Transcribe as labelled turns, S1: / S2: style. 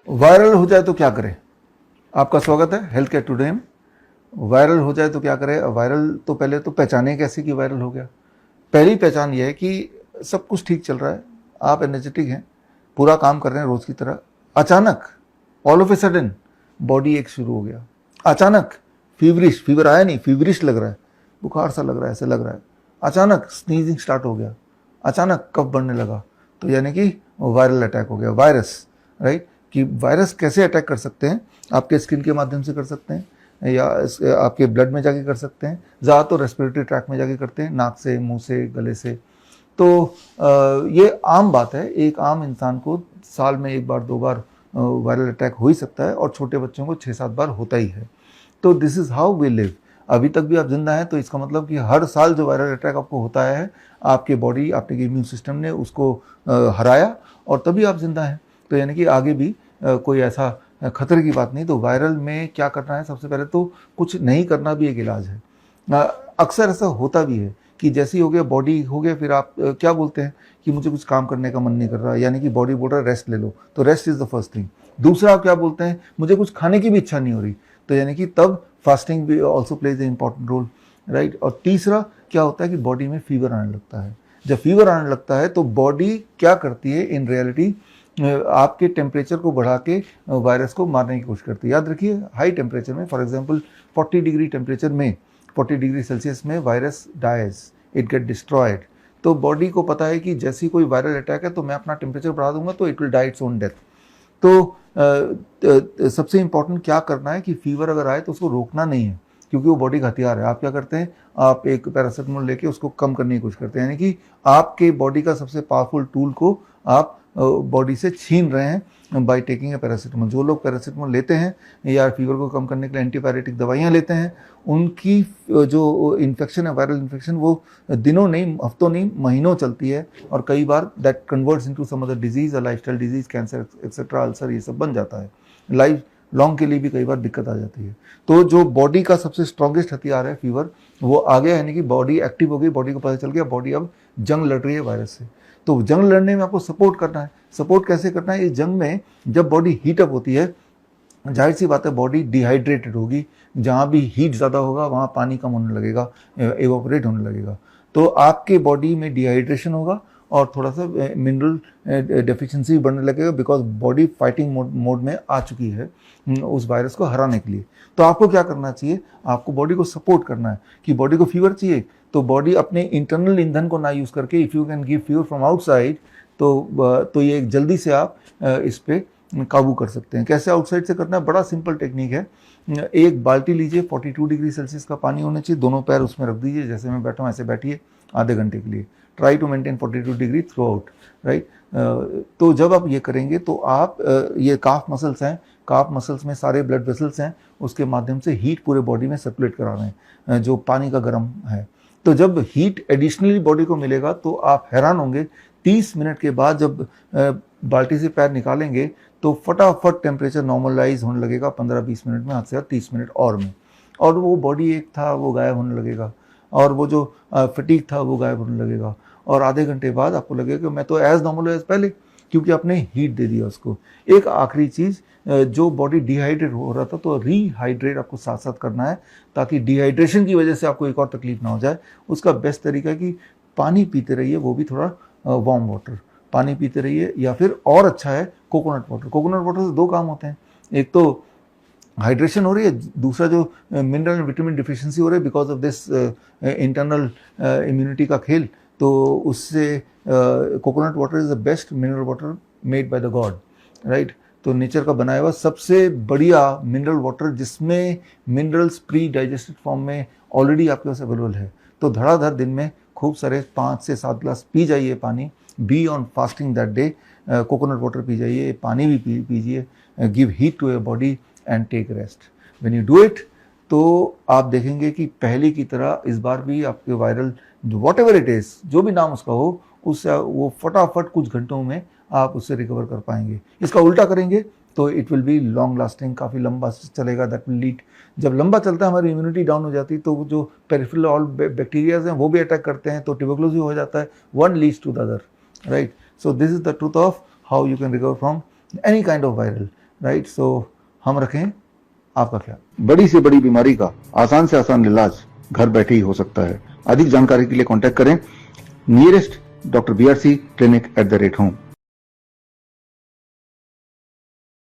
S1: Viral हो जाए तो क्या करें? आपका स्वागत है हेल्थ केयर टुडे में। वायरल हो जाए तो क्या करें? वायरल तो पहले तो पहचाने कैसे कि वायरल हो गया। पहली पहचान ये है कि सब कुछ ठीक चल रहा है, आप एनर्जेटिक हैं, पूरा काम कर रहे हैं रोज की तरह, अचानक all of a sudden body एक शुरू हो गया, अचानक फीवरिश, फीवर आया नहीं, फीवरिश लग रहा है, बुखार सा लग रहा है, ऐसे लग रहा है, अचानक स्नीजिंग स्टार्ट हो गया, अचानक कफ बढ़ने लगा, तो यानी कि वायरल अटैक हो गया। वायरस, राइट, कि वायरस कैसे अटैक कर सकते हैं? आपके स्किन के माध्यम से कर सकते हैं या आपके ब्लड में जाके कर सकते हैं, ज़्यादा तो रेस्पिरेटरी ट्रैक में जाके करते हैं, नाक से, मुंह से, गले से। तो ये आम बात है, एक आम इंसान को साल में एक बार दो बार वायरल अटैक हो ही सकता है, और छोटे बच्चों को 6-7 बार होता ही है। तो this is how we live. अभी तक भी आप जिंदा हैं, तो इसका मतलब कि हर साल जो वायरल अटैक आपको होता है, आपके बॉडी, आपके इम्यून सिस्टम ने उसको हराया, और तभी आप जिंदा हैं। तो यानी कि आगे भी कोई ऐसा खतरे की बात नहीं। तो वायरल में क्या करना है? सबसे पहले तो कुछ नहीं करना भी एक इलाज है। अक्सर ऐसा होता भी है कि जैसे ही हो गया, बॉडी हो गया, फिर आप क्या बोलते हैं कि मुझे कुछ काम करने का मन नहीं कर रहा, यानी कि बॉडी बोल रहा है रेस्ट ले लो, तो rest is the first thing. दूसरा आप क्या बोलते हैं? मुझे कुछ खाने की भी इच्छा नहीं हो रही, तो यानी कि तब फास्टिंग भी also plays a important role, right. और तीसरा क्या होता है कि बॉडी में फीवर आने लगता है। जब फीवर आने लगता है तो बॉडी क्या करती है इन रियलिटी, आपके टेम्परेचर को बढ़ा के वायरस को मारने की कोशिश करती है। याद रखिए, हाई टेम्परेचर में, फॉर एग्जांपल 40 डिग्री टेम्परेचर में, 40 डिग्री सेल्सियस में virus dies, it get destroyed. तो बॉडी को पता है कि जैसे ही कोई वायरल अटैक है तो मैं अपना टेम्परेचर बढ़ा दूंगा तो it will die its own death. तो सबसे इंपॉर्टेंट क्या करना है कि फीवर अगर आए तो उसको रोकना नहीं है, क्योंकि वो बॉडी का हथियार है। आप क्या करते हैं? आप एक पैरासिटामोल लेके उसको कम करने की कोशिश करते हैं, यानी कि आपके बॉडी का सबसे पावरफुल टूल को आप बॉडी से छीन रहे हैं बाय टेकिंग ए पैरासिटामोल। जो लोग पैरासिटामोल लेते हैं या फीवर को कम करने के लिए एंटीबायोटिक दवाइयाँ लेते हैं, उनकी जो इन्फेक्शन है, वायरल इन्फेक्शन, वो दिनों नहीं, हफ्तों नहीं, महीनों चलती है, और कई बार that converts into some other disease, lifestyle disease, cancer etcetera, ulcer, ये सब बन जाता है। लाइफ लॉन्ग के लिए भी कई बार दिक्कत आ जाती है। तो जो बॉडी का सबसे स्ट्रॉन्गेस्ट हथियार है फीवर, वो आ गया, यानी कि बॉडी एक्टिव हो गई, बॉडी को पता चल गया बॉडी अब जंग लड़ रही है वायरस से। तो जंग लड़ने में आपको सपोर्ट करना है। सपोर्ट कैसे करना है? इस जंग में जब बॉडी हीटअप होती है, जाहिर सी बात है बॉडी डिहाइड्रेटेड होगी, जहाँ भी हीट ज़्यादा होगा वहाँ पानी कम होने लगेगा, एवोपरेट होने लगेगा, तो आपके बॉडी में डिहाइड्रेशन होगा और थोड़ा सा मिनरल डेफिशिएंसी बढ़ने लगेगा, बिकॉज बॉडी फाइटिंग मोड में आ चुकी है उस वायरस को हराने के लिए। तो आपको क्या करना चाहिए? आपको बॉडी को सपोर्ट करना है कि बॉडी को फीवर चाहिए, तो बॉडी अपने इंटरनल ईंधन को ना यूज़ करके, if you can give fever from outside, तो ये जल्दी से आप इस पर काबू कर सकते हैं। कैसे आउटसाइड से करना है? बड़ा सिंपल टेक्निक है। एक बाल्टी लीजिए, 42 डिग्री सेल्सियस का पानी होना चाहिए, दोनों पैर उसमें रख दीजिए, जैसे मैं बैठा हूँ ऐसे बैठिए आधे घंटे के लिए। Try to maintain 42 degree throughout, right. तो जब आप ये करेंगे तो आप ये काफ मसल्स हैं, काफ मसल्स में सारे ब्लड वेसल्स हैं, उसके माध्यम से हीट पूरे बॉडी में सर्कुलेट करा रहे हैं, जो पानी का गर्म है। तो जब हीट एडिशनली बॉडी को मिलेगा तो आप हैरान होंगे, 30 मिनट के बाद जब बाल्टी से पैर निकालेंगे तो फटाफट टेम्परेचर नॉर्मलाइज होने लगेगा 15-20 मिनट में, हद से 30 मिनट और में, और वो बॉडी एक था वो गायब होने लगेगा, और वो जो फटीग था वो गायब होने लगेगा, और आधे घंटे बाद आपको लगेगा कि मैं तो एज नॉर्मल एज पहले, क्योंकि आपने हीट दे दिया उसको। एक आखिरी चीज़, जो बॉडी डिहाइड्रेट हो रहा था तो रीहाइड्रेट आपको साथ साथ करना है, ताकि डिहाइड्रेशन की वजह से आपको एक और तकलीफ ना हो जाए। उसका बेस्ट तरीका है कि पानी पीते रहिए, वो भी थोड़ा वार्म वाटर पानी पीते रहिए, या फिर और अच्छा है कोकोनट वाटर। कोकोनट वाटर से दो काम होते हैं, एक तो हाइड्रेशन हो रही है, दूसरा जो मिनरल एंड विटामिन डिफिशिएंसी हो रही है because of this internal immunity का खेल, तो उससे coconut water is the best mineral water made by the God, right. तो नेचर का बनाया हुआ सबसे बढ़िया मिनरल वाटर, जिसमें मिनरल्स प्री डाइजेस्टेड फॉर्म में ऑलरेडी आपके पास अवेलेबल है। तो धड़ाधड़ दिन में खूब सारे 5 से 7 ग्लास पी जाइए पानी, be on fasting that day, coconut water पी जाइए, पानी भी पीजिए, give heat to your body and take rest. When you do it, तो आप देखेंगे कि पहले की तरह इस बार भी आपके viral what ever it is, जो भी नाम उसका हो, उससे वो फटाफट कुछ घंटों में आप उससे रिकवर कर पाएंगे। इसका उल्टा करेंगे तो it will be long lasting, काफ़ी लंबा चलेगा, दैट विल लीड, जब लंबा चलता है हमारी इम्यूनिटी डाउन हो जाती है, तो जो पेरिफेरल ऑल बैक्टीरियाज हैं वो भी अटैक करते हैं, तो ट्यूबरकुलोसिस हो जाता है, one leads to the other, right. So this is the truth of how you can recover from any kind of viral. Right. सो हम रखें आपका ख्याल। बड़ी से बड़ी बीमारी का आसान से आसान इलाज घर बैठे ही हो सकता है। अधिक जानकारी के लिए कांटेक्ट करें nearest doctor BRC clinic @home।